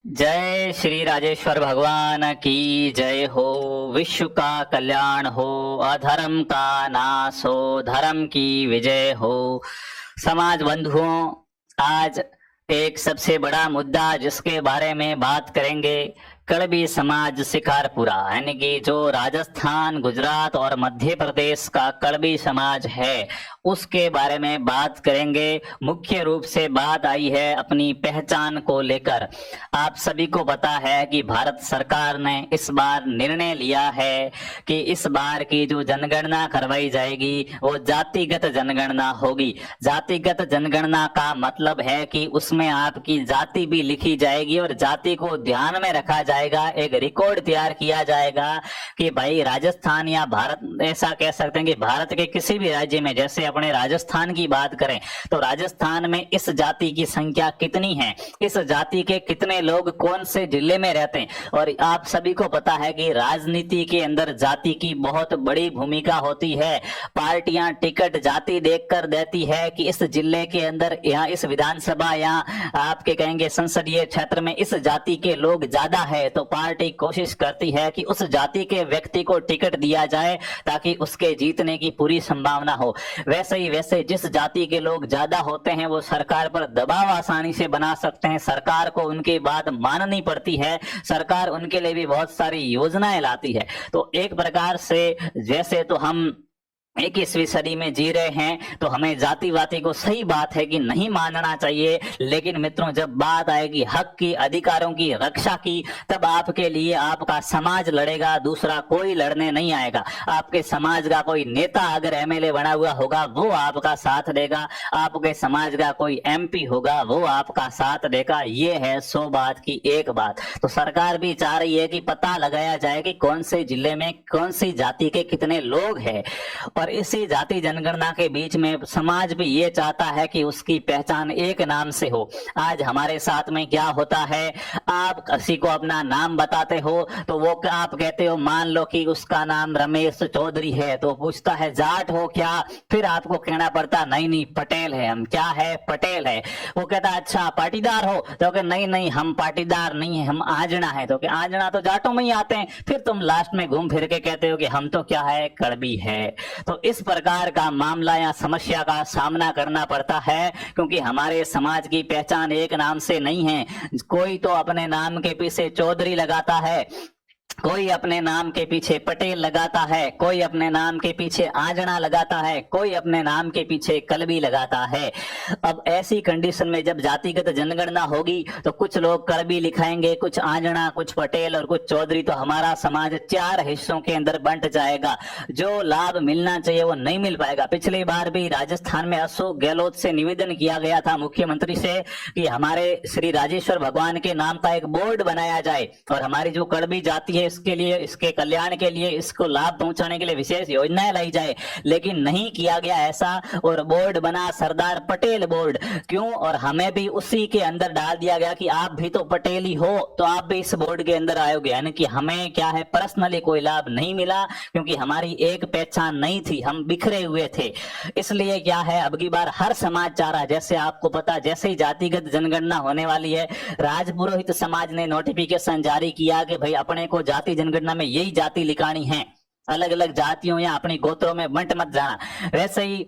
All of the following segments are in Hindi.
जय श्री राजेश्वर भगवान की जय हो। विश्व का कल्याण हो, अधर्म का नाश हो, धर्म की विजय हो। समाज बंधुओं, आज एक सबसे बड़ा मुद्दा जिसके बारे में बात करेंगे, कड़बी समाज शिकारपुरा, यानी कि जो राजस्थान, गुजरात और मध्य प्रदेश का कड़बी समाज है उसके बारे में बात करेंगे। मुख्य रूप से बात आई है अपनी पहचान को लेकर। आप सभी को पता है कि भारत सरकार ने इस बार निर्णय लिया है कि इस बार की जो जनगणना करवाई जाएगी वो जातिगत जनगणना होगी। जातिगत जनगणना का मतलब है कि उसमें आपकी जाति भी लिखी जाएगी और जाति को ध्यान में रखा जाएगा। एक रिकॉर्ड तैयार किया जाएगा कि भाई राजस्थान या भारत, ऐसा कह सकते हैं कि भारत के किसी भी राज्य में, जैसे अपने राजस्थान की बात करें तो राजस्थान में इस जाति की संख्या कितनी है, इस जाति के कितने लोग कौन से जिले में रहते हैं। और आप सभी को पता है कि राजनीति के अंदर जाति की बहुत बड़ी भूमिका होती है। पार्टियां टिकट जाति देखकर देती है कि इस जिले के अंदर, यहाँ इस विधानसभा या आपके कहेंगे संसदीय क्षेत्र में इस जाति के लोग ज्यादा है, तो पार्टी कोशिश करती है कि उस जाति के व्यक्ति को टिकट दिया जाए ताकि उसके जीतने की पूरी संभावना हो। वैसे जिस जाति के लोग ज्यादा होते हैं वो सरकार पर दबाव आसानी से बना सकते हैं, सरकार को उनकी बात माननी पड़ती है, सरकार उनके लिए भी बहुत सारी योजनाएं लाती है। तो एक प्रकार से जैसे तो हम 21वीं सदी में जी रहे हैं तो हमें जातिवादी को, सही बात है कि नहीं मानना चाहिए, लेकिन मित्रों जब बात आएगी हक की, अधिकारों की रक्षा की, तब आपके लिए आपका समाज लड़ेगा, दूसरा कोई लड़ने नहीं आएगा। आपके समाज का कोई नेता अगर एमएलए बना हुआ होगा वो आपका साथ देगा, आपके समाज का कोई एमपी होगा वो आपका साथ देगा। ये है 100 बात की एक बात। तो सरकार भी चाह रही है कि पता लगाया जाए कि कौन से जिले में कौन सी जाति के कितने लोग हैं, और इसी जाति जनगणना के बीच में समाज भी ये चाहता है कि उसकी पहचान एक नाम से हो। आज हमारे साथ में क्या होता है, आप किसी को अपना नाम बताते हो तो वो आप कहते हो, मान लो कि उसका नाम रमेश चौधरी है, तो पूछता है जाट हो क्या, फिर आपको कहना पड़ता नहीं नहीं पटेल है, हम क्या है पटेल है। वो कहता अच्छा पाटीदार हो, तो कि नहीं नहीं हम पाटीदार नहीं है, हम आजना है, तो कि आजना तो जाटों में ही आते हैं। फिर तुम लास्ट में घूम फिर के कहते हो कि हम तो क्या है, कड़बी है। तो इस प्रकार का मामला या समस्या का सामना करना पड़ता है, क्योंकि हमारे समाज की पहचान एक नाम से नहीं है। कोई तो अपने नाम के पीछे चौधरी लगाता है, कोई अपने नाम के पीछे पटेल लगाता है, कोई अपने नाम के पीछे आजना लगाता है, कोई अपने नाम के पीछे कलबी लगाता है। अब ऐसी कंडीशन में जब जातिगत जनगणना होगी तो कुछ लोग कलबी लिखाएंगे, कुछ आजना, कुछ पटेल और कुछ चौधरी, तो हमारा समाज 4 हिस्सों के अंदर बंट जाएगा। जो लाभ मिलना चाहिए वो नहीं मिल पाएगा। पिछली बार भी राजस्थान में अशोक गहलोत से निवेदन किया गया था मुख्यमंत्री से कि हमारे श्री राजेश्वर भगवान के नाम का एक बोर्ड बनाया जाए और हमारी जो कड़बी जाति है इसके लिए, इसके कल्याण के लिए, इसको लाभ पहुंचाने के लिए विशेष योजनाएं लाई जाए, लेकिन नहीं किया गया ऐसा। और बोर्ड बना सरदार पटेल बोर्ड। क्यों? और हमें भी उसी के अंदर डाल दिया गया कि आप भी तो पटेल ही हो तो आप भी इस बोर्ड के अंदर आओगे। यानी कि हमें क्या है, पर्सनली कोई लाभ नहीं मिला, क्योंकि हमारी एक पहचान नहीं थी, हम बिखरे हुए थे। इसलिए क्या है, अब की बार हर समाज चाह रहा है, जैसे आपको पता, जैसे ही जातिगत जनगणना होने वाली है, राजपुरोहित समाज ने नोटिफिकेशन जारी किया कि भाई अपने को जाति जनगणना में यही जाति लिखानी है, अलग अलग जातियों या अपनी गोत्रों में बंट मत जाना। वैसे ही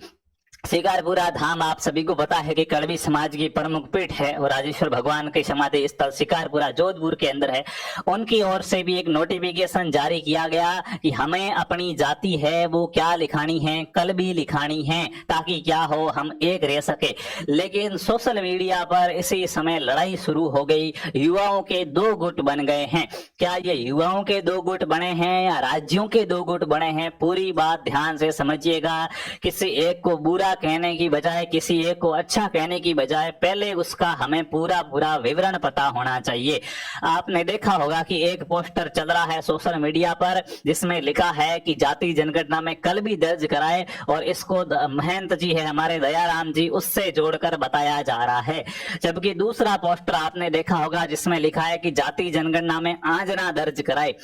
शिकारपुरा धाम आप सभी को पता है कि कड़बी समाज की प्रमुख पीठ है और राजेश्वर भगवान की समाधि स्थल शिकारपुरा जोधपुर के अंदर है। उनकी ओर से भी एक नोटिफिकेशन जारी किया गया कि हमें अपनी जाति है वो क्या लिखानी है, कलबी लिखानी है, ताकि क्या हो, हम एक रह सके। लेकिन सोशल मीडिया पर इसी समय लड़ाई शुरू हो गई, युवाओं के 2 गुट बन गए हैं। क्या ये युवाओं के 2 गुट बने हैं या राज्यों के 2 गुट बने हैं? पूरी बात ध्यान से समझिएगा। किसी एक को बुरा कहने की बजाय, किसी एक को अच्छा कहने की बजाय, पहले उसका हमें पूरा विवरण पता होना चाहिए। आपने देखा होगा कि एक पोस्टर चल रहा है सोशल मीडिया पर जिसमें लिखा है कि जाति जनगणना में कलबी दर्ज कराए, और इसको महंत जी है हमारे दयाराम जी, उससे जोड़कर बताया जा रहा है। जबकि दूसरा पोस्टर आपने देखा होगा जिसमें लिखा है कि जाति जनगणना में आजना दर्ज कराए।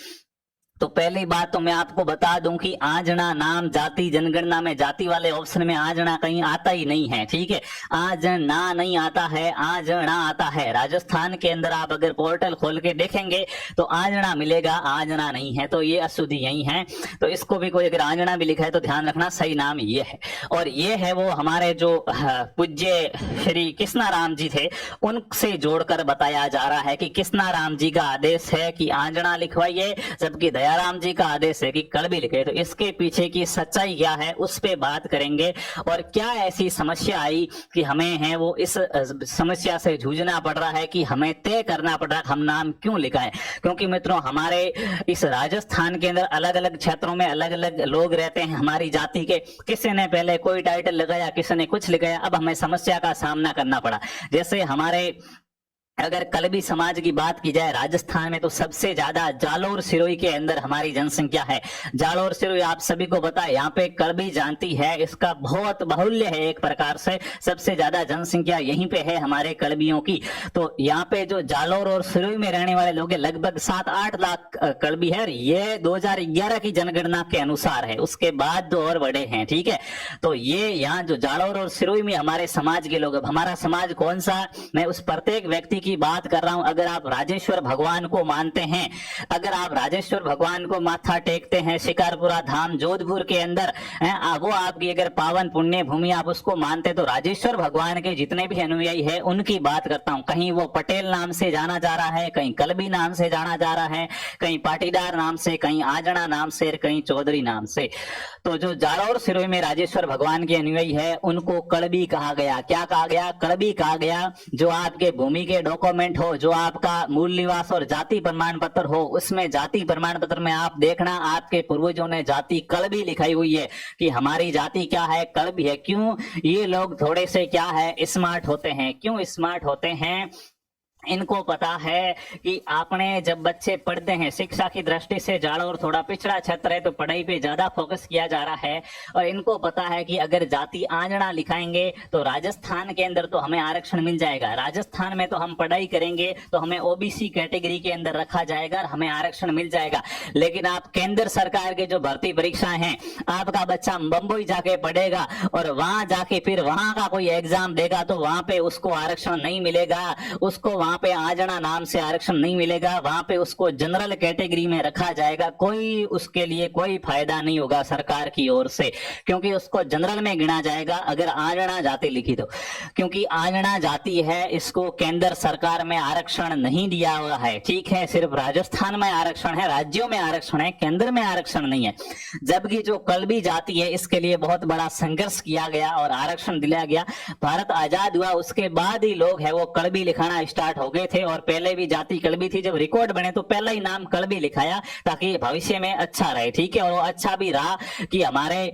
तो पहली बात तो मैं आपको बता दूं कि आजना नाम जाति जनगणना में जाति वाले ऑप्शन में आजना कहीं आता ही नहीं है, ठीक है। आजना नहीं आता है, आजना आता है। राजस्थान के अंदर आप अगर पोर्टल खोल के देखेंगे तो आजना मिलेगा, आजना नहीं है, तो ये अशुद्धि यही है। तो इसको भी कोई अगर आजना भी लिखा है तो ध्यान रखना सही नाम ये है। और ये है वो हमारे जो पूज्य श्री कृष्णाराम जी थे, उनसे जोड़कर बताया जा रहा है कि कृष्णाराम जी का आदेश है कि आजना लिखवाइए, जबकि दयाराम जी का आदेश है कि कड़बी लिखे। तो इसके पीछे की सच्चाई क्या है उस पे बात करेंगे, और क्या ऐसी समस्या आई कि हमें है वो इस समस्या से जूझना पड़ रहा है कि हमें तय करना पड़ रहा है हम नाम क्यों लिखाएं। क्योंकि मित्रों हमारे इस राजस्थान के अंदर अलग अलग क्षेत्रों में अलग अलग लोग रहते हैं हमारी जाति के। किसी ने पहले कोई टाइटल लगाया, किसी ने कुछ लिखाया, अब हमें समस्या का सामना करना पड़ा। जैसे हमारे अगर कलबी समाज की बात की जाए राजस्थान में तो सबसे ज्यादा जालोर सिरोही के अंदर हमारी जनसंख्या है। जालोर सिरोही आप सभी को पता है, यहाँ पे कलबी जानती है, इसका बहुत बाहुल्य है एक प्रकार से, सबसे ज्यादा जनसंख्या यहीं पे है हमारे कलबियों की। तो यहाँ पे जो जालोर और सिरोही में रहने वाले लोग लगभग 7-8 लाख कलबी है। ये 2011 की जनगणना के अनुसार है, उसके बाद जो और बड़े हैं, ठीक है। तो ये यहाँ जो जालोर और सिरोही में हमारे समाज के लोग, अब हमारा समाज कौन सा, मैं उस प्रत्येक व्यक्ति की बात कर रहा हूं। अगर आप राजेश्वर भगवान को मानते हैं, अगर आप राजेश्वर भगवान को माथा टेकते हैं, शिकारपुरा धाम जोधपुर के अंदर वो आपकी अगर पावन पुण्य भूमि आप उसको मानते, तो राजेश्वर भगवान के जितने भी अनुयायी है उनकी बात करता हूं। कहीं वो पटेल नाम से जाना जा रहा है, कहीं कलबी नाम से जाना जा रहा है, कहीं पाटीदार नाम से, कहीं आजना नाम से, कहीं चौधरी नाम से। तो जो जालोर सिरोही में राजेश्वर भगवान के अनुयायी है उनको कड़बी कहा गया। क्या कहा गया? कड़बी कहा गया। जो आपके भूमि के डॉक्यूमेंट हो, जो आपका मूल निवास और जाति प्रमाण पत्र हो, उसमें जाति प्रमाण पत्र में आप देखना आपके पूर्वजों ने जाति कड़बी लिखाई हुई है कि हमारी जाति क्या है, कड़बी है। क्यों? ये लोग थोड़े से क्या है, स्मार्ट होते हैं। क्यों स्मार्ट होते हैं? इनको पता है कि आपने जब बच्चे पढ़ते हैं, शिक्षा की दृष्टि से जालोर थोड़ा पिछड़ा क्षेत्र है तो पढ़ाई पे ज्यादा फोकस किया जा रहा है, और इनको पता है कि अगर जाति आंजना लिखाएंगे तो राजस्थान के अंदर तो हमें आरक्षण मिल जाएगा, राजस्थान में तो हम पढ़ाई करेंगे तो हमें ओबीसी कैटेगरी के अंदर रखा जाएगा और हमें आरक्षण मिल जाएगा। लेकिन आप केंद्र सरकार के जो भर्ती परीक्षाएं हैं, आपका बच्चा बंबई जाके पढ़ेगा और वहां जाके फिर वहां का कोई एग्जाम देगा तो वहां पे उसको आरक्षण नहीं मिलेगा, उसको वहां पे आजना नाम से आरक्षण नहीं मिलेगा, वहां पे उसको जनरल कैटेगरी में रखा जाएगा। कोई उसके लिए कोई फायदा नहीं होगा सरकार की ओर से, क्योंकि उसको जनरल में गिना जाएगा अगर आजना जाति लिखी तो। क्योंकि आजना जाति है, इसको केंद्र सरकार में आरक्षण नहीं दिया हुआ है, ठीक है। सिर्फ राजस्थान में आरक्षण है, राज्यों में आरक्षण है, केंद्र में आरक्षण नहीं है। जबकि जो कलबी जाति है इसके लिए बहुत बड़ा संघर्ष किया गया और आरक्षण दिलाया गया। भारत आजाद हुआ उसके बाद ही लोग है वो कलबी लिखाना स्टार्ट हो गए थे, और पहले भी जाति कलबी थी। जब रिकॉर्ड बने तो पहला ही नाम कलबी लिखाया ताकि भविष्य में अच्छा रहे, ठीक है। और वो अच्छा भी रहा कि हमारे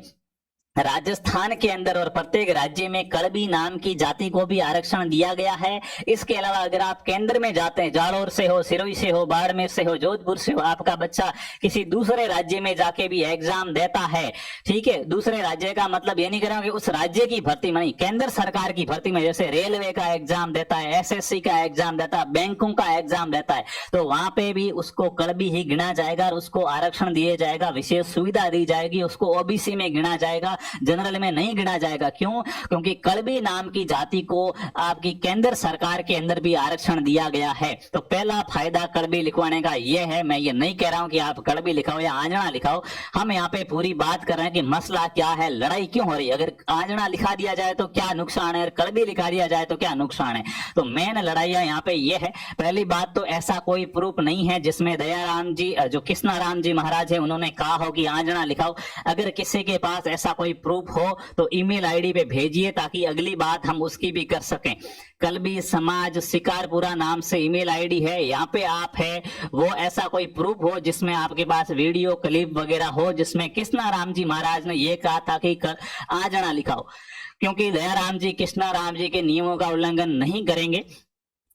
राजस्थान के अंदर और प्रत्येक राज्य में कलबी नाम की जाति को भी आरक्षण दिया गया है। इसके अलावा अगर आप केंद्र में जाते हैं, जालोर से हो, सिरोही से हो, बाड़मेर से हो, जोधपुर से हो, आपका बच्चा किसी दूसरे राज्य में जाके भी एग्जाम देता है, ठीक है। दूसरे राज्य का मतलब ये नहीं कर रहा हूं कि उस राज्य की भर्ती में नहीं, केंद्र सरकार की भर्ती में, जैसे रेलवे का एग्जाम देता है, एसएससी का एग्जाम देता है, बैंकों का एग्जाम देता है, तो वहां पे भी उसको कलबी ही गिना जाएगा और उसको आरक्षण दिए जाएगा, विशेष सुविधा दी जाएगी, उसको ओबीसी में गिना जाएगा, जनरल में नहीं गिना जाएगा। क्यों? क्योंकि कलबी नाम की जाति को आपकी केंद्र सरकार के अंदर भी आरक्षण दिया गया है। तो पहला फायदा कलबी लिखवाने का यह है। मैं ये नहीं कह रहा हूं कि आप कलबी लिखाओ या आंजना लिखाओ, हम यहाँ पे पूरी बात कर रहे हैं कि मसला क्या है, लड़ाई क्यों हो रही है। अगर आंजना लिखा दिया जाए तो क्या नुकसान है, कलबी लिखा दिया जाए तो क्या नुकसान है। तो मेन लड़ाइयां यहाँ पे ये है। पहली बात तो ऐसा कोई प्रूफ नहीं है जिसमें दयाराम जी, जो कृष्णाराम जी महाराज है, उन्होंने कहा हो कि आंजना लिखाओ। अगर किसी के पास ऐसा कोई प्रूफ हो तो ईमेल आईडी पे भेजिए ताकि अगली बात हम उसकी भी कर सकें। कलबी समाज शिकारपुरा नाम से ईमेल आईडी है, यहाँ पे आप है वो ऐसा कोई प्रूफ हो जिसमें आपके पास वीडियो क्लिप वगैरह हो जिसमें कृष्णाराम जी महाराज ने ये कहा था कि आंजना लिखाओ। क्योंकि दयाराम जी कृष्णाराम जी के नियमों का उल्लंघन नहीं करेंगे,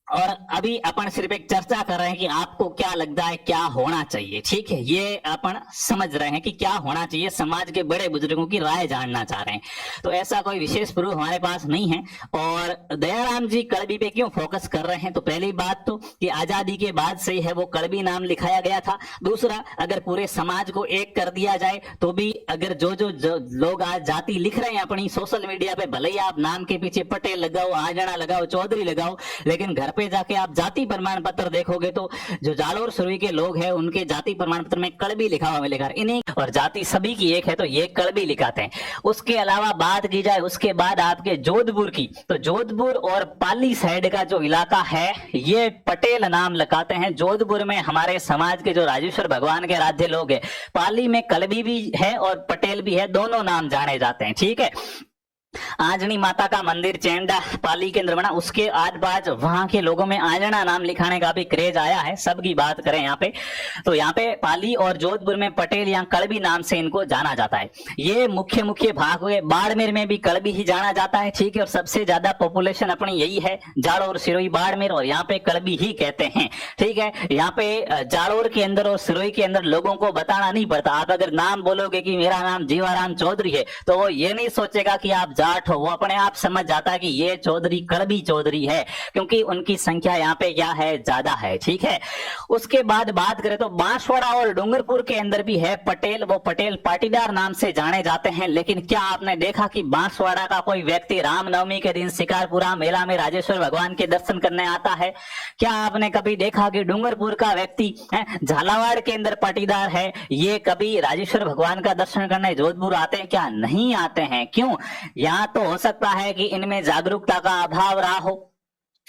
और अभी अपन सिर्फ एक चर्चा कर रहे हैं कि आपको क्या लगता है क्या होना चाहिए, ठीक है। ये अपन समझ रहे हैं कि क्या होना चाहिए, समाज के बड़े बुजुर्गों की राय जानना चाह रहे हैं। तो ऐसा कोई विशेष प्रूफ हमारे पास नहीं है। और दयाराम जी कड़बी पे क्यों फोकस कर रहे हैं, तो पहली बात तो कि आजादी के बाद से ही है वो कड़बी नाम लिखाया गया था। दूसरा, अगर पूरे समाज को एक कर दिया जाए तो भी अगर जो लोग आज जाति लिख रहे हैं अपनी सोशल मीडिया पे, भले ही आप नाम के पीछे पटेल लगाओ, आजना लगाओ, चौधरी लगाओ, लेकिन घर पे जाके आप जाति प्रमाण पत्र देखोगे तो जो जालोर सुरई के लोग हैं उनके जाति प्रमाण पत्र में कड़बी लिखा हुआ मिलेगा। इन्हीं और जाति सभी की एक है तो ये कड़बी लिखाते हैं। उसके अलावा बात की जाए उसके बाद आपके जोधपुर की, तो जोधपुर और पाली साइड का जो इलाका है ये पटेल नाम लगाते हैं। जोधपुर में हमारे समाज के जो राजेश्वर भगवान के आराध्य लोग हैं, पाली में कड़बी भी है और पटेल भी है, दोनों नाम जाने जाते हैं, ठीक है। आंजनी माता का मंदिर चेंडा पाली के अंदर बना, उसके आज बाज वहां के लोगों में आंजना नाम लिखाने का भी क्रेज आया है। सबकी बात करें यहाँ पे, तो यहाँ पे पाली और जोधपुर में पटेल या कड़बी नाम से इनको जाना जाता है। ये मुख्य मुख्य भाग हुए। बाड़मेर में भी कड़बी ही जाना जाता है, ठीक है। और सबसे ज्यादा पॉपुलेशन अपनी यही है, जालोर सिरोही बाड़मेर, और यहाँ पे कड़बी ही कहते हैं, ठीक है। यहाँ पे जालोर के अंदर और सिरोही के अंदर लोगों को बताना नहीं पड़ता। आप अगर नाम बोलोगे कि मेरा नाम जीवाराम चौधरी है तो वो ये नहीं सोचेगा कि आप जाट हो, वो अपने आप समझ जाता है कि ये चौधरी कड़बी चौधरी है, क्योंकि उनकी संख्या यहाँ पे क्या है, ज्यादा है, ठीक है। उसके बाद बात करें तो बांसवाड़ा और डूंगरपुर के अंदर भी है पटेल, वो पटेल पाटीदार नाम से जाने जाते हैं। लेकिन क्या आपने देखा कि बांसवाड़ा का कोई व्यक्ति रामनवमी के दिन शिकारपुरा मेला में राजेश्वर भगवान के दर्शन करने आता है? क्या आपने कभी देखा कि डूंगरपुर का व्यक्ति झालावाड़ के अंदर पाटीदार है, ये कभी राजेश्वर भगवान का दर्शन करने जोधपुर आते हैं? क्या नहीं आते हैं? क्यों? यहाँ तो हो सकता है कि इनमें जागरूकता का अभाव रहा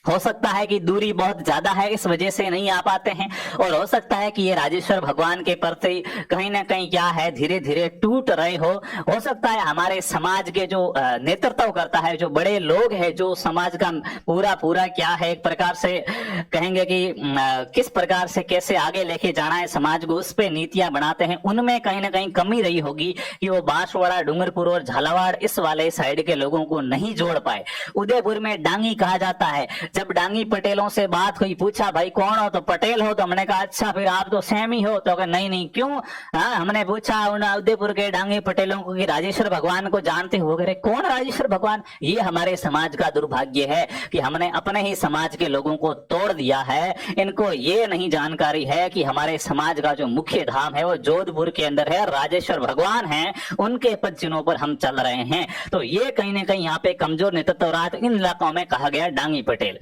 हो सकता है कि दूरी बहुत ज्यादा है, इस वजह से नहीं आ पाते हैं। और हो सकता है कि ये राजेश्वर भगवान के प्रति कहीं ना कहीं क्या है, धीरे धीरे टूट रहे हो सकता है हमारे समाज के जो नेतृत्व करता है, जो बड़े लोग हैं, जो समाज का पूरा क्या है, एक प्रकार से कहेंगे कि किस प्रकार से कैसे आगे लेके जाना है समाज को, उस पर नीतियां बनाते हैं। उनमें कहीं ना कहीं कमी रही होगी कि वो बांसवाड़ा, डूंगरपुर और झालावाड़ इस वाले साइड के लोगों को नहीं जोड़ पाए। उदयपुर में डांगी कहा जाता है। जब डांगी पटेलों से बात हुई, पूछा भाई कौन हो, तो पटेल हो। तो हमने कहा अच्छा फिर आप तो सेम ही हो। तो नहीं क्यों? हमने पूछा उदयपुर के डांगी पटेलों को कि राजेश्वर भगवान को जानते हो? अरे कौन राजेश्वर भगवान? ये हमारे समाज का दुर्भाग्य है कि हमने अपने ही समाज के लोगों को तोड़ दिया है। इनको ये नहीं जानकारी है कि हमारे समाज का जो मुख्य धाम है वो जोधपुर के अंदर है, राजेश्वर भगवान है, उनके पद चिन्हों पर हम चल रहे हैं। तो ये कहीं ना कहीं यहाँ पे कमजोर नेतृत्व रहा, इन इलाकों में कहा गया डांगी पटेल।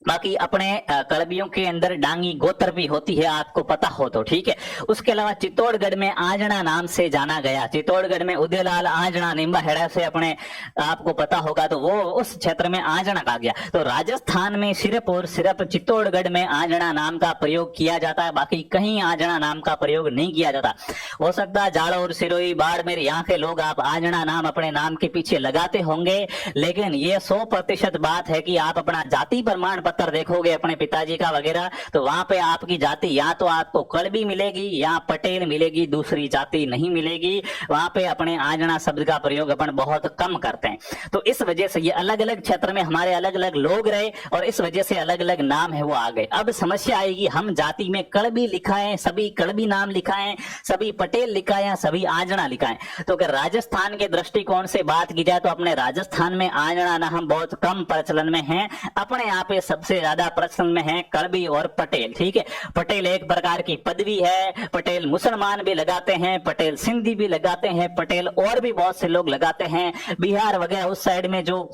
बाकी अपने कड़बियों के अंदर डांगी गोत्र भी होती है, आपको पता हो तो, ठीक है। उसके अलावा चित्तौड़गढ़ में आंजना नाम से जाना गया। चित्तौड़गढ़ में उदयलाल आंजना निम्बा हेड़ा से अपने आपको पता होगा, तो वो उस क्षेत्र में आंजना कहा गया। तो राजस्थान में सिर्फ और सिर्फ चित्तौड़गढ़ में आंजना नाम का प्रयोग किया जाता है, बाकी कहीं आंजना नाम का प्रयोग नहीं किया जाता। हो सकता है जालोर, सिरोही, बाड़मेर यहाँ के लोग आप आंजना नाम अपने नाम के पीछे लगाते होंगे, लेकिन ये 100% बात है कि आप अपना जाति प्रमाण पत्र देखोगे अपने पिताजी का वगैरह, तो वहां पे आपकी जाति या तो आपको कड़बी मिलेगी या पटेल मिलेगी, दूसरी जाति नहीं मिलेगी। वहां पे अपने आंजना शब्द का प्रयोग अपन बहुत कम करते हैं। तो इस वजह से ये अलग अलग क्षेत्र में हमारे अलग अलग लोग रहे और इस वजह से अलग अलग नाम है वो आ गए। अब समस्या आएगी, हम जाति में कड़बी लिखाएं, सभी कड़बी नाम लिखाएं, सभी पटेल लिखाएं, सभी आंजना लिखाएं। तो अगर राजस्थान के दृष्टिकोण से बात की जाए तो अपने राजस्थान में आंजना नाम बहुत कम प्रचलन में है, अपने यहाँ पे सबसे ज्यादा प्रचलन में है कड़बी और पटेल, ठीक है। पटेल एक प्रकार की पदवी है, पटेल मुसलमान भी लगाते हैं, पटेल सिंधी भी लगाते हैं, पटेल और भी बहुत से लोग लगाते हैं। बिहार वगैरह उस साइड में जो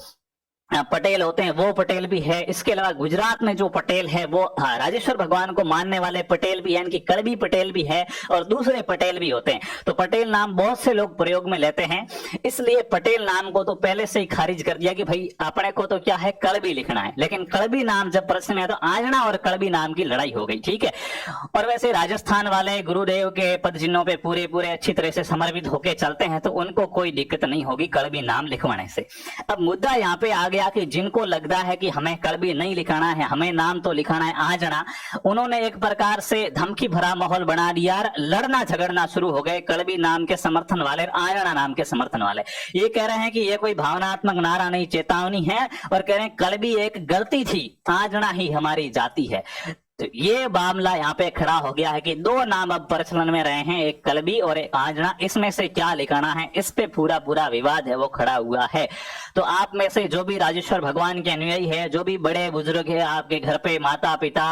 पटेल होते हैं वो पटेल भी है। इसके अलावा गुजरात में जो पटेल है वो राजेश्वर भगवान को मानने वाले पटेल भी है, इनकी कड़बी पटेल भी है और दूसरे पटेल भी होते हैं। तो पटेल नाम बहुत से लोग प्रयोग में लेते हैं, इसलिए पटेल नाम को तो पहले से ही खारिज कर दिया कि भाई अपने को तो क्या है, कड़बी लिखना है। लेकिन कड़बी नाम जब प्रश्न में आया तो आंजना और कड़बी नाम की लड़ाई हो गई, ठीक है। और वैसे राजस्थान वाले गुरुदेव के पद चिन्हों पे पूरे अच्छी तरह से समर्पित होकर चलते हैं, तो उनको कोई दिक्कत नहीं होगी कड़बी नाम लिखवाने से। अब मुद्दा यहाँ पे आ गया गया कि जिनको लगता है कि हमें कड़बी नहीं लिखाना है, हमें नाम तो लिखाना है आंजना, उन्होंने एक प्रकार से धमकी भरा माहौल बना दिया और लड़ना झगड़ना शुरू हो गए कड़बी नाम के समर्थन वाले और आंजना नाम के समर्थन वाले। ये कह रहे हैं कि ये कोई भावनात्मक नारा नहीं, चेतावनी है, और कह रहे हैं कड़बी एक गलती थी, आंजना ही हमारी जाति है। तो ये मामला यहाँ पे खड़ा हो गया है कि दो नाम अब प्रचलन में रहे हैं, एक कलबी और एक आंजना, इसमें से क्या लिखाना है, इस पे पूरा विवाद है वो खड़ा हुआ है। तो आप में से जो भी राजेश्वर भगवान के अनुयायी है, जो भी बड़े बुजुर्ग है, आपके घर पे माता पिता,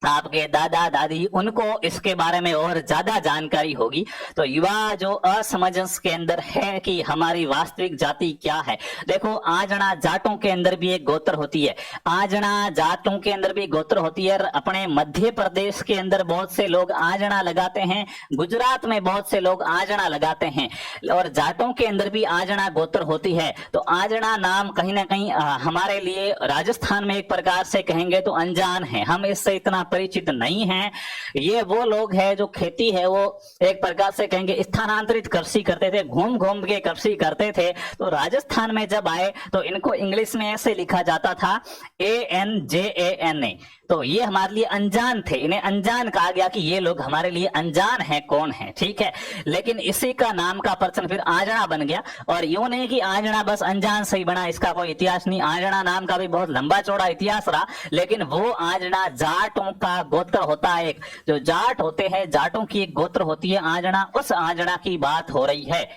आपके दादा दादी, उनको इसके बारे में और ज्यादा जानकारी होगी। तो युवा जो असमंजस के अंदर है कि हमारी वास्तविक जाति क्या है, देखो आंजना जाटों के अंदर भी एक गोत्र होती है, आंजना जाटों के अंदर भी गोत्र होती है। अपने मध्य प्रदेश के अंदर बहुत से लोग आंजना लगाते हैं, गुजरात में बहुत से लोग आंजना लगाते हैं, और जाटों के अंदर भी आंजना गोत्र होती है। तो आंजना नाम कहीं ना कहीं हमारे लिए राजस्थान में एक प्रकार से कहेंगे तो अनजान है, हम इससे इतना परिचित नहीं हैं। ये वो लोग हैं जो खेती है वो एक प्रकार से कहेंगे स्थानांतरित कृषि करते थे, घूम घूम के कृषि करते थे। तो राजस्थान में जब आए तो इनको इंग्लिश में ऐसे लिखा जाता था ANJANA। तो ये हमारे लिए अनजान थे, इन्हें अनजान कहा गया कि ये लोग हमारे लिए अनजान है, कौन है, ठीक है। लेकिन इसी का नाम का प्रचलन फिर आंजना बन गया, और यूं नहीं कि आंजना बस अनजान से ही बना, इसका कोई इतिहास नहीं। आंजना नाम का भी बहुत लंबा चौड़ा इतिहास रहा, लेकिन वो आंजना जाटों का गोत्र होता है, एक जो जाट होते हैं, जाटों की एक गोत्र होती है आंजना, उस आंजना की बात हो रही है।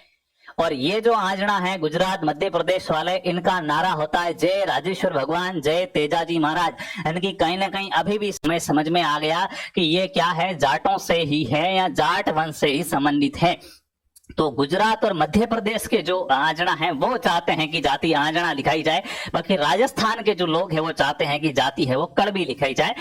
और ये जो आंजना है गुजरात मध्य प्रदेश वाले, इनका नारा होता है जय राजेश्वर भगवान, जय तेजाजी महाराज। इनकी कहीं ना कहीं अभी भी समझ में आ गया कि ये क्या है, जाटों से ही है या जाट वंश से ही संबंधित है। तो गुजरात और मध्य प्रदेश के जो आंजना है वो चाहते हैं कि जाति आंजना लिखाई जाए, बाकी राजस्थान के जो लोग हैं वो चाहते हैं कि जाति है वो कड़बी लिखाई जाए।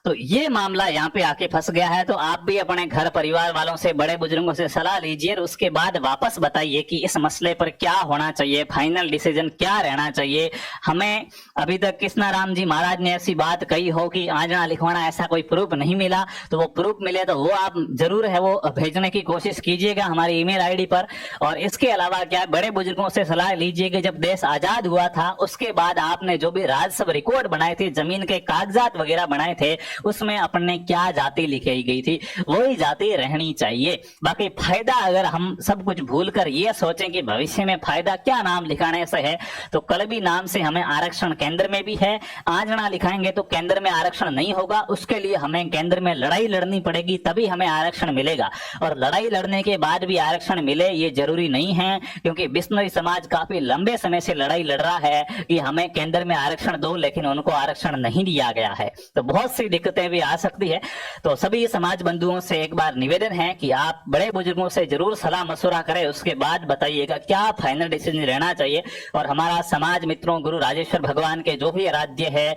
तो ये मामला यहाँ पे आके फंस गया है। तो आप भी अपने घर परिवार वालों से, बड़े बुजुर्गों से सलाह लीजिए और उसके बाद वापस बताइए कि इस मसले पर क्या होना चाहिए, फाइनल डिसीजन क्या रहना चाहिए। हमें अभी तक कृष्णाराम जी महाराज ने ऐसी बात कही हो कि आंजना लिखवाना, ऐसा कोई प्रूफ नहीं मिला। तो वो प्रूफ मिले तो वो आप जरूर है वो भेजने की कोशिश कीजिएगा हमारी ईमेल आईडी पर। और इसके अलावा क्या, बड़े बुजुर्गों से सलाह लीजिए कि जब देश आजाद हुआ था उसके बाद आपने जो भी राजस्व रिकॉर्ड बनाए थे, जमीन के कागजात वगैरह बनाए थे, उसमें अपने क्या जाति लिखाई गई थी, वही जाति रहनी चाहिए। बाकी फायदा अगर हम सब कुछ भूलकर ये सोचें कि भविष्य में फायदा क्या नाम लिखाने से है, तो कलबी नाम से हमें आरक्षण केंद्र में भी है, आंजना लिखाएंगे तो केंद्र में आरक्षण नहीं होगा, उसके लिए हमें केंद्र में लड़ाई लड़नी पड़ेगी, तभी हमें आरक्षण मिलेगा। और लड़ाई लड़ने के बाद भी आरक्षण मिले ये जरूरी नहीं है, क्योंकि बिश्नोई समाज काफी लंबे समय से लड़ाई लड़ रहा है कि हमें केंद्र में आरक्षण दो, लेकिन उनको आरक्षण नहीं दिया गया है। तो बहुत सी दिक्कतें भी आ सकती है। तो सभी समाज बंधुओं से एक बार निवेदन है कि आप बड़े बुजुर्गों से जरूर सलाह मशवरा करें, उसके बाद बताइएगा क्या फाइनल डिसीजन रहना चाहिए। और हमारा समाज मित्रों, गुरु राजेश्वर भगवान के जो भी आराध्य है,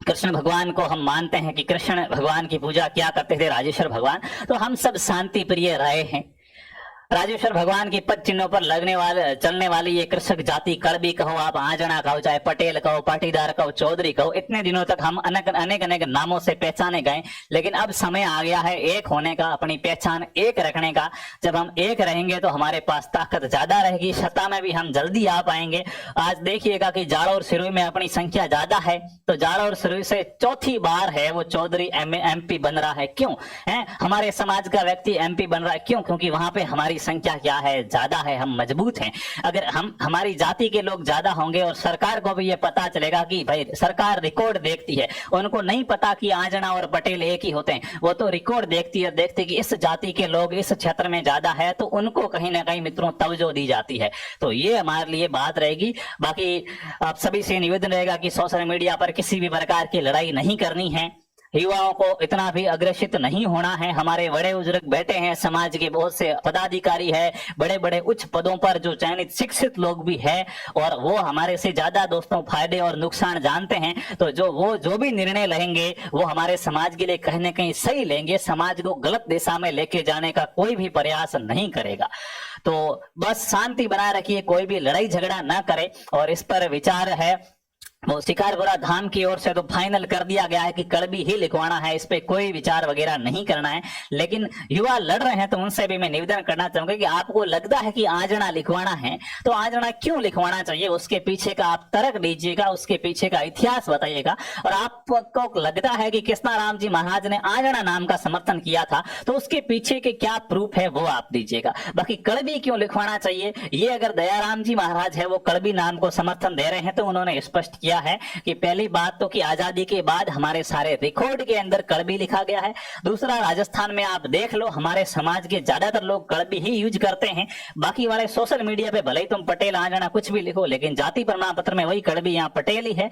कृष्ण भगवान को हम मानते हैं कि कृष्ण भगवान की पूजा क्या करते थे राजेश्वर भगवान, तो हम सब शांति प्रिय रहे हैं। राजेश्वर भगवान की पद चिन्हों पर लगने वाले चलने वाली ये कृषक जाति, कड़बी कहो आप, आंजना कहो, चाहे पटेल कहो, पाटीदार कहो, चौधरी कहो, इतने दिनों तक हम अनेक नामों से पहचाने गए, लेकिन अब समय आ गया है एक होने का, अपनी पहचान एक रखने का। जब हम एक रहेंगे तो हमारे पास ताकत ज्यादा रहेगी, सत्ता में भी हम जल्दी आ पाएंगे। आज देखिएगा कि जाड़ो और सिरोही में अपनी संख्या ज्यादा है, तो जाड़ो और सिरोही से चौथी बार है वो चौधरी MP बन रहा है। क्यों है हमारे समाज का व्यक्ति MP बन रहा है? क्यों? क्योंकि वहां पे हमारी संख्या क्या है, ज्यादा है, हम मजबूत हैं। अगर हम हमारी जाति के लोग ज्यादा होंगे और सरकार को भी ये पता चलेगा कि भाई सरकार रिकॉर्ड देखती है, उनको नहीं पता कि आंजना और पटेल एक ही होते हैं, वो तो रिकॉर्ड देखती है, देखती कि इस जाति के लोग इस क्षेत्र में ज्यादा है, तो उनको कहीं ना कहीं मित्रों तवज्जो दी जाती है। तो ये हमारे लिए बात रहेगी। बाकी आप सभी से निवेदन रहेगा कि सोशल मीडिया पर किसी भी प्रकार की लड़ाई नहीं करनी है, युवाओं को इतना भी अग्रसित नहीं होना है। हमारे बड़े बुजुर्ग बैठे हैं, समाज के बहुत से पदाधिकारी है, बड़े बड़े उच्च पदों पर जो चयनित शिक्षित लोग भी है, और वो हमारे से ज्यादा दोस्तों फायदे और नुकसान जानते हैं। तो जो भी निर्णय लेंगे वो हमारे समाज के लिए कहीं ना कहीं सही लेंगे, समाज को गलत दिशा में लेके जाने का कोई भी प्रयास नहीं करेगा। तो बस शांति बनाए रखिए, कोई भी लड़ाई झगड़ा ना करे, और इस पर विचार है वो शिकारपुरा धाम की ओर से तो फाइनल कर दिया गया है कि कड़बी ही लिखवाना है, इस पे कोई विचार वगैरह नहीं करना है। लेकिन युवा लड़ रहे हैं तो उनसे भी मैं निवेदन करना चाहूंगा कि आपको लगता है कि आजना लिखवाना है तो आजना क्यों लिखवाना चाहिए, उसके पीछे का आप तर्क दीजिएगा, उसके पीछे का इतिहास बताइएगा। और आपको लगता है कि कृष्णाराम जी महाराज ने आजना नाम का समर्थन किया था तो उसके पीछे के क्या प्रूफ है वो आप दीजिएगा। बाकी कड़बी क्यों लिखवाना चाहिए, ये अगर दयाराम जी महाराज है वो कड़बी नाम को समर्थन दे रहे हैं तो उन्होंने स्पष्ट किया है कि पहली बात तो कि आजादी के बाद हमारे सारे रिकॉर्ड के अंदर कड़बी लिखा गया है। दूसरा, राजस्थान में आप देख लो हमारे समाज के ज्यादातर लोग कड़बी ही यूज करते हैं। बाकी वाले सोशल मीडिया पे भले ही तुम पटेल आजना कुछ भी लिखो लेकिन जाति प्रमाण पत्र में वही कड़बी यहाँ पटेल ही है।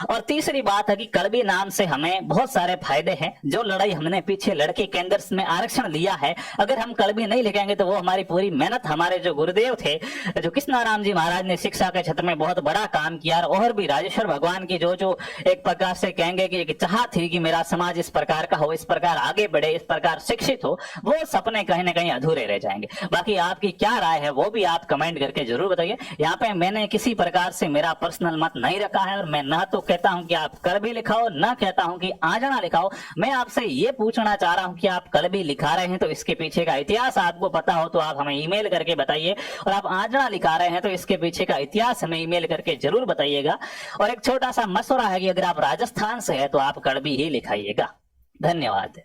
और तीसरी बात है कि कड़बी नाम से हमें बहुत सारे फायदे हैं। जो लड़ाई हमने पीछे लड़के केंद्र में आरक्षण लिया है, अगर हम कड़बी नहीं लिखेंगे तो वो हमारी पूरी मेहनत, हमारे जो गुरुदेव थे जो कृष्णाराम जी महाराज ने शिक्षा के क्षेत्र में बहुत बड़ा काम किया और भी राजेश्वर भगवान की जो एक प्रकार से कहेंगे कि एक चाह थी कि मेरा समाज इस प्रकार का हो, इस प्रकार आगे बढ़े, इस प्रकार शिक्षित हो, वो सपने कहीं ना कहीं अधूरे रह जाएंगे। बाकी आपकी क्या राय है वो भी आप कमेंट करके जरूर बताइए। यहाँ पे मैंने किसी प्रकार से मेरा पर्सनल मत नहीं रखा है और मैं ना तो कहता हूं कि आप कड़बी लिखाओ, ना कहता हूं कि आजना लिखाओ। मैं आपसे ये पूछना चाह रहा हूं कि आप कड़बी लिखा रहे हैं तो इसके पीछे का इतिहास आपको पता हो तो आप हमें ईमेल करके बताइए, और आप आजना लिखा रहे हैं तो इसके पीछे का इतिहास हमें ईमेल करके जरूर बताइएगा। और एक छोटा सा मशवरा है कि अगर आप राजस्थान से है तो आप कड़बी ही लिखाइएगा। धन्यवाद।